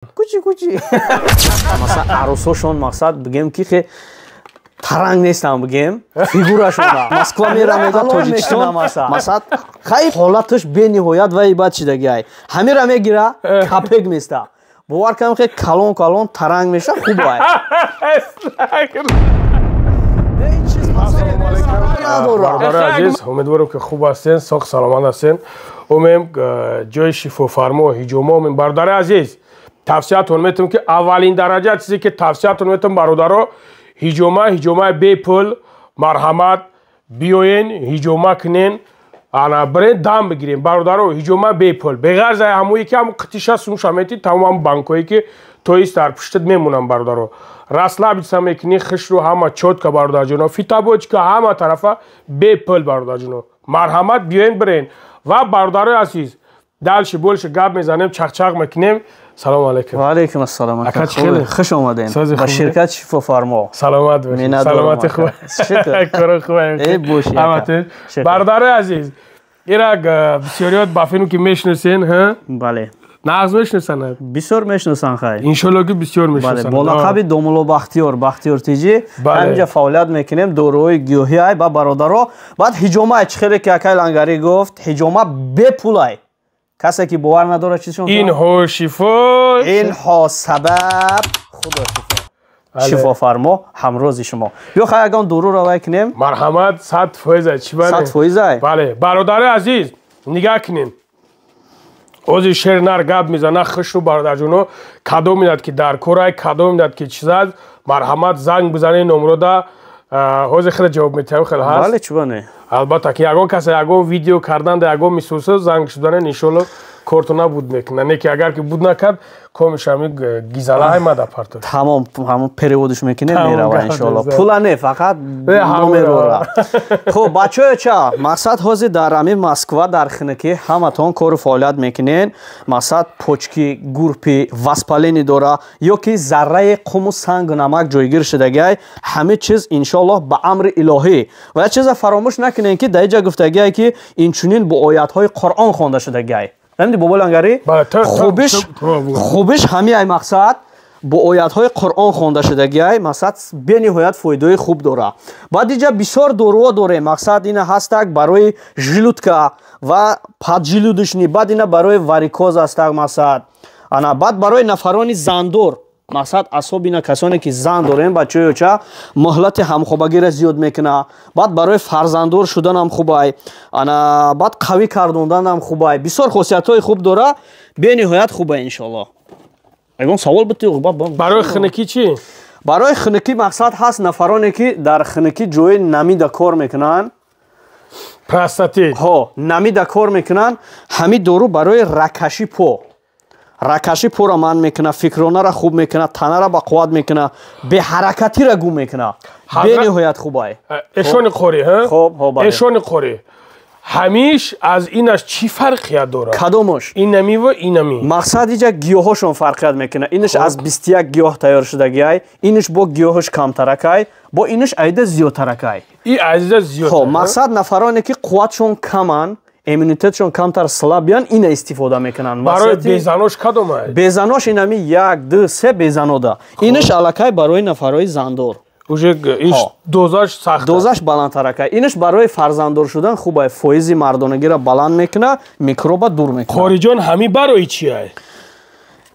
Кучи. Масад арусошон мақсад бигем ки хе таранг нестам бигем фигурашон Москва мерам мега Тоҷикистон масад хай ҳолаташ бениҳоят ва ибад шидагиай ҳамира мегира капек места бовар кам хе калон таранг меша хубай Бардор азиз, умедворам ки хуб ҳастен, соҳ саломат ҳастен. Умем ҷои шифофармо ҳиҷома умем бардор азиз. Тавсиятон метам ки аввалин дараҷа чизе ки тавсиятон метам бародаро ҳиҷома бепул марҳамат биёен ҳиҷома кунен ана бирен дам бигирем бародаро ҳиҷома бепул беғарз ҳамое ки ҳам қитиша сумша мети тамом банкое ки тоист дар пуштат мемонам бародаро раслабица мекунӣ хишру ҳама чотка бародарҷоно фитабочка ҳама тарафа бепул бародарҷоно марҳамат биёен бирен ва бародарои азиз далши больше гап мезанем чақчақ мекунем салому алейкум ва алейкум ассалом ака хеле хуш омадем ба ширкат шифофармо саломат бошед саломати хуб кори хуб ҳаматон бародарои азиз ирак бисёриёт бафину ки мешиносен ҳа бале нағз мешиносанд бисёр мешиносанд хай иншоалло ки бисёр мешиносанд бо лақаби домуло бахтиёр тиҷӣ ҳаминҷа фаъолият мекунем дороҳои гиёҳиай ба бародаро баъд ҳиҷомаи чӣ хеле ки акай лангарӣ гуфт ҳиҷома бепулай касе ки бовар надорад чизшон инҳо шифо инҳо сабаб худо шифофармо ҳамрози шумо биё хай ягон дуруро вай кунем марҳамат 100% чӣ бале 100% бале бародари азиз нигаҳ кунем ози шер нар гап мезана хишру бародарҷоно кадо медад ки дар корай кадо медад ки чизад марҳамат занг бизанед номрода ҳозир хеле ҷавоб метиҳам хеле ҳаст бале чӣ бане албатта ки ягон касе ягон видео кардан да ягон мисоса занг шуданен иншоалло корту набуд мекунад не ки агар ки буд накард комишами гизалаҳай мада парто тамом ҳамон переводиш мекунем мерава иншоалло пула не фақат номерора хуб бачаё ча мақсад ҳозир дар ами Москва дар хинакӣ ҳаматон кору фаъолият мекунен мақсад почки гурпи воспалени дора ё ки зарраи қуму сангу намак ҷойгир шудагиай ҳамин чиз иншоалло ба амри илоҳӣ ва як чиза фаромӯш накунем ки дар инҷа гуфтагиай ки инчунин бо оятҳои Қуръон хонда шудагиай намди бобо лангарӣ хубиш ҳамиай мақсад бо оятҳои Қуръон хонда шудагиай мақсад бениҳоят фоидаи хуб дора баъд инҷа бисёр доруҳо дорем мақсад ина ҳастак барои жилудка ва паджилудушнӣ баъд ина барои варикоз ҳастак мақсад ана баъд барои нафарони зандор мақсад асоб ина касоне ки зан дорем бачаёча муҳлати ҳамхобагиро зиёд мекуна баъд барои фарзандор шуданам хубай ана баъд қавӣ кардонданам хубай бисёр хосиятҳои хуб дора бениҳоят хубай иншоалло ягон савол битӣ барои хинакӣ чӣ барои хинакӣ мақсад ҳаст нафароне ки дар хинакӣ ҷои намида кор мекунанд простатит намида кор мекунанд ҳамин дору барои ракаши по ракаши пора ман мекуна фикронара хуб мекуна танара ба қувват мекуна беҳаракатира гум мекуна бениҳоят хубай эшони қори эшони қори ҳамиш аз инаш чӣ фарқият дорад кадомош инами ва инами мақсад иҷа гиёҳошон фарқият мекуна инаш аз 21 гиёҳ тайёр шудагиай инаш бо гиёҳош камтаракай бо инаш айда зиёдтаракай и айда зиёд мақсад нафароне ки қувватшон каманд иммунитетшон камтар слабиян ина истифода мекунанд барои безанош кадомай безанош инами 1 2 3 безанода инаш аллакай барои нафарои зандор уже иш дозаш сахт дозаш баландтаракай инаш барои фарзандор шудан хубай фоизи мардонагиро баланд мекуна микроба дур мекуна хориҷон ҳами барои чиай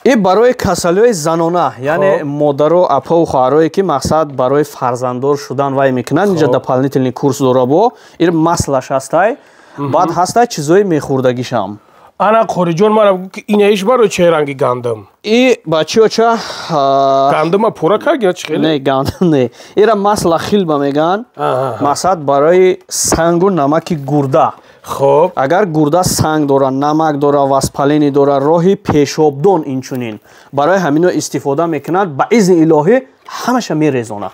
ин барои касалиҳои занона яъне модару апаву хоҳарое ки мақсад барои фарзандор шудан вай мекунанд инҷа дополнительный курс дора бо ин маслаш ҳастай баъд ҳастай чизои мехӯрдагишам ана хориҷон мара ки инаиш барои чӣ ранги гандам и бачиёча гандама пура кард чӣ хеле не гандам не ира масла хилба меган мақсад барои сангу намаки гурда хоб агар гурда санг дора намак дора воспалени дора роҳи пешобдон инчунин барои ҳамино истифода мекунад ба изни илоҳӣ ҳамаша мерезонад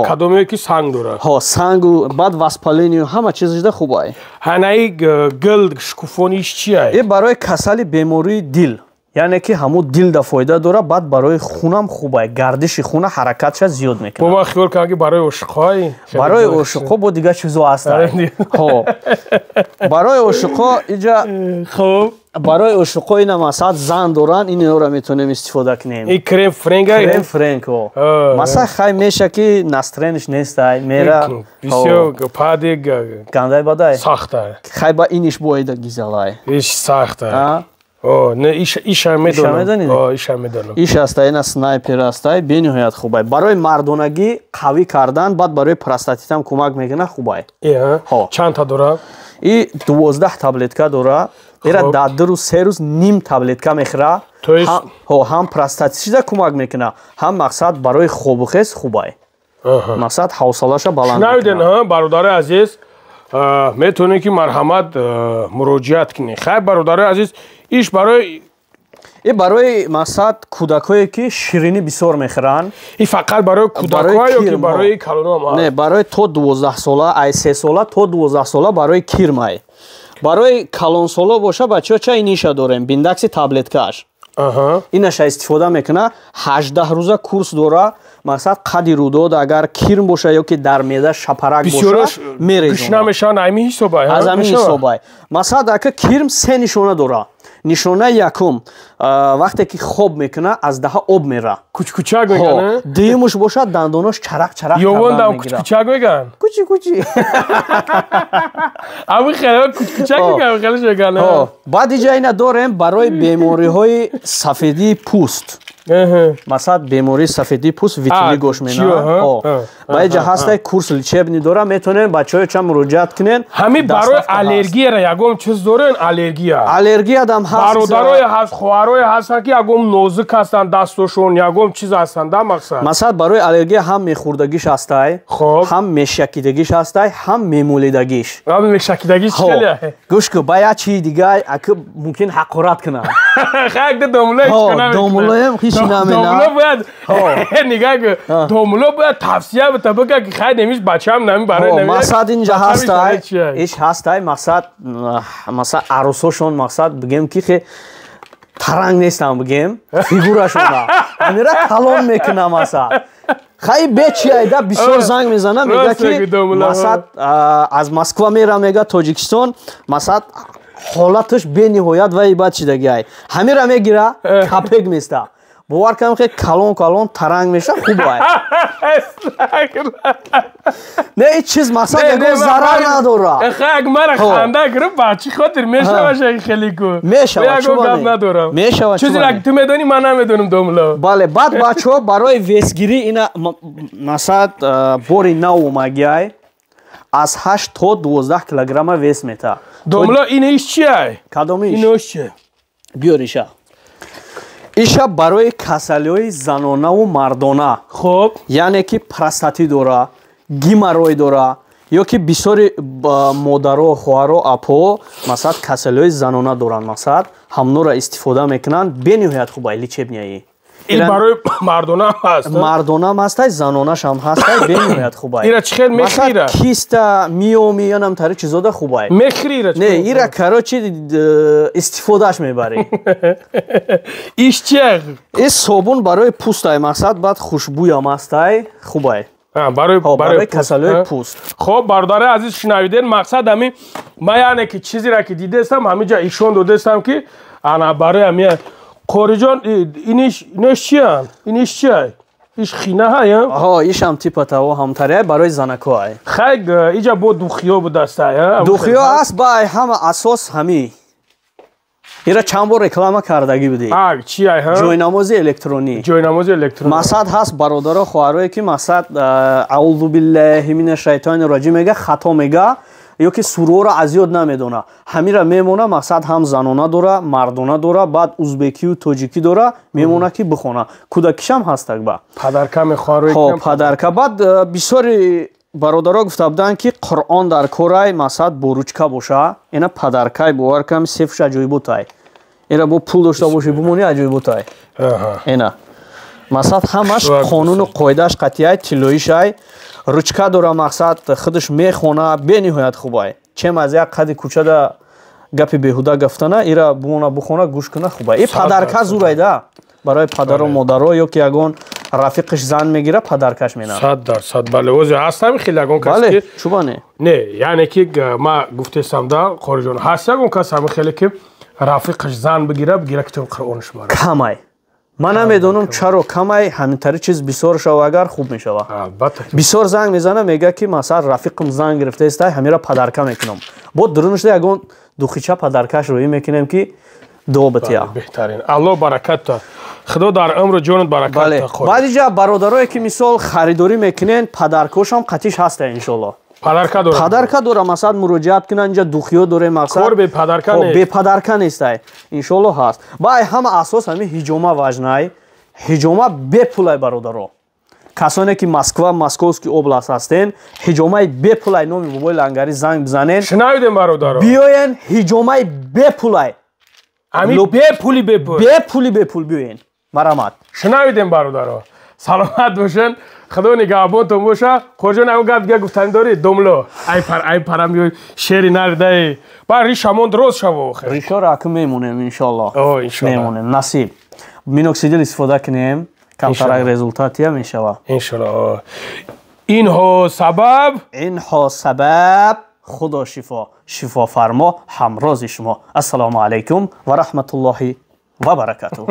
кадомее ки санг дорад сангу баъд воспалению ҳама чизида хубай ҳанаи гил шукуфониш чиай ин барои касали бемории дил яъне ки ҳамун дил да фоида дора, баъд барои хунам хуб е, гардиши хуна ҳаракатша зиёд мекунад. Бо хиёл кардам ки барои ошиқҳои барои ошиқо бо дигар чизо ҳастанд. барои ошиқо иҷа хуб барои ошиқо ина масад зан доран, инро метонем истифода кунем. ин крем френга крем френко масад хай меша ки настрениш нестай мера бисёр падик гандай бадай сахта хай ба иниш боида гизалай иш сахта не иша медонам иша медонам иш аста ина снайпер аста бениҳоят хубай барои мардонагӣ қавӣ кардан баъд барои простатитам кӯмак мекунад хубай чанд та дора и 12 таблетка дора ира дар 2 рӯз 3 рӯз ним таблетка мехӯра ҳам простатитида кӯмак мекунад ҳам мақсад барои хобухез хубай мақсад ҳавсалаша баланд шунавиден бародари азиз метавонед ки марҳамат муроҷиат кунед хай бародари азиз иш барои барои мақсад кӯдакое ки ширинӣ бисёр мехӯранд и фақат барои кӯдакҳо ё ки барои калонам не барои то 12 сола ай 3 сола то 12 сола барои кирмай барои калонсола боша бачаҳо чай ниша дорем биндакси таблеткааш инаша истифода мекунад 18 рӯза курс дора мақсад қади рӯдод агар кирм боша ё ки дар меъда шапарак боша мерезонад аз ҳамин ҳисобай мақсад ака кирм 3 нишона дора нишона якум вақте ки хоб мекунад аз даҳа об мера кучкучак меган дуюмуш бошад дандонаш чарақ ёвондам кучкучак меган кучи аби хеле кучкучак меган хеле меган баъд иҷа ина дорем барои бемориҳои сафедии пӯст масад бемории сафедии пӯст витини гош менавад ба иҷа ҳастай курс лечебни дора метонем бачаҳои ча муроҷиат кунен ҳамин барои аллергияра ягон чиз дорен аллергиядам ҳаст бародарое ҳаст хоҳарое ҳастанд ки ягон нозук ҳастанд дастошон ягон чиз ҳастанд мақсад масад барои аллергия ҳам мехӯрдагиш ҳастай ҳам мешакидагиш ҳастай ҳам мемӯлидагиш мешакидагиш чиқале гӯш ку ба як чизи дигар ака мумкин ҳақорат кунад хакда домулоем ҳичи наменад нигоҳ кун домуло бояд тавсия табака ки хай немиш бачаам нами барои нами мақсад инҷа ҳастай иш ҳастай мақсад арӯсошон мақсад бигем ки хе таранг нестам бигем фигурашона амира калон мекунам масад хай бечиайда бисёр занг мезанам мега ки масад аз Москва мерам мега Тоҷикистон масад ҳолаташ бениҳоят ва ибад шидагиай ҳамира мегира капек места бовар кам ки калон таранг меша хубай не ин чиз мақсад ягон зарар надора хак мара ханда гирифт ба чӣ хотир мешаваша хеле ку мешава ягон гап надорам мешава чизе ту медонӣ ман намедонам домло бале баъд бачаҳо барои весгирӣ ина масад бори нав омагиай аз 8 то 12 килограмма вес мета домло ин иш чиай кадомиш инош чи биёр иша барои касалиҳои занонаву мардона хуб яъне ки простатит дора геморрой дора ё ки бисёри модаро хоҳаро апо масад касалиҳои занона доранд масад ҳамнора истифода мекунанд бениҳоят хубай лечебнияи ин барои мардонам ҳаст мардонам ҳастай занонашам ҳастай бениҳоят хубай ира чӣ хел мехира киста миоми янам тари чизода хубай мехира не ира короче истифодааш мебарӣ иш чиа ин собун барои пӯстай мақсад баъд хушбӯям ҳастай хубай барои касалиҳои пӯст хоб бародари азиз шунавиден мақсад ҳамин ман яъне ки чизеро ки дидестам ҳаминҷа ишон додестам ки ана барои ҳамин қориҷон иниш чиян иниш чиай иш хинаҳая ишам типа таво ҳамтария барои занакоай хай иҷа бо духиё будастай духиё аст баъй ҳама асос ҳамин ира чанд бор реклама кардаги будӣ чиай ҷойнамози электронӣ мақсад ҳаст бародаро хоҳарое ки мақсад аъузу биллаҳи мина шайтони раҷим мега хато мега ё ки сурора аз ёд намедона ҳамира мемона мақсад ҳам занона дора мардона дора баъд узбекию тоҷикӣ дора мемона ки бихона кӯдакишам ҳастак ба падарка мехоҳаро падарка баъд бисёри бародаро гуфта буданд ки қуръон дар корай мақсад бо ручка боша ина падаркай бовар кам сефш аҷоиботай ира бо пул дошта боши бимони аҷоиботай ина мақсад ҳамаш қонуну қоидааш қатъияй тиллоишай ручка дора мақсад худаш мехона бениҳоят хубай чем аз як қади кӯчада гапи беҳуда гафтана ира бумона бухона гӯш куна хуба. И падарка зурайда барои падару модаро ё ки ягон рафиқиш зан мегира падаркаш менад. 100% бале ози ҳастам хеле ягон кас Бале, ки чубане? не, яъне ки ма гуфтесам да қориҷон ҳаст ягон кас ҳами хеле ки рафиқаш зан бигира китоби Қуръонш бара. Камай. Ман намедонам чаро камай ҳаминтари чиз бисёр шава агар хуб мешава. Албатта. Бисёр занг мезана мега ки масалан рафиқам занг гирифтаистай ҳамира падарка мекунам. Бо дуруншда ягон духича падаркаш рӯӣ мекунем ки дуо батия. Беҳтарин. Аллоҳ баракат та. Худо дар умру ҷонат баракат та. Баъди ҷа бародарое ки мисол харидорӣ мекунен падаркошам қатиш ҳаста иншоалло. Падарка дора. Падарка дора масалан муроҷиат кунан ҷа духиё дорем мақсад. Кор бе падарка не. Бе падарка нестай. Иншоалло ҳаст. Баъд ҳама асос ҳами ҳиҷома важнай. Ҳиҷома бепулай бародаро. Касоне ки Москва, Московский област ҳастен, ҳиҷомаи бепулай номи бобои Лангари занг бизанен. Шунавидем бародаро. Биёен ҳиҷомаи бепулай. Ами бепули бепул. Бепули бепул биёен. Марамат. Шунавидем бародаро. Саломат бошен. Худо нигаҳбонтон боша. Қориҷон ягон гап дига гуфтани дорӣ? Домло. Ай парам шери наридаи. Ба ришамон дроз шава охир. Риша ракм мемонем иншоалло. О иншоалло. Мемонем. Насиб. Миноксидил истифода кунем. Камтарак результатия мешава. Иншоалло. Инҳо сабаб худо шифо фармо ҳамрози шумо. Ассалому алайкум ва раҳматуллоҳи ва баракатуҳ.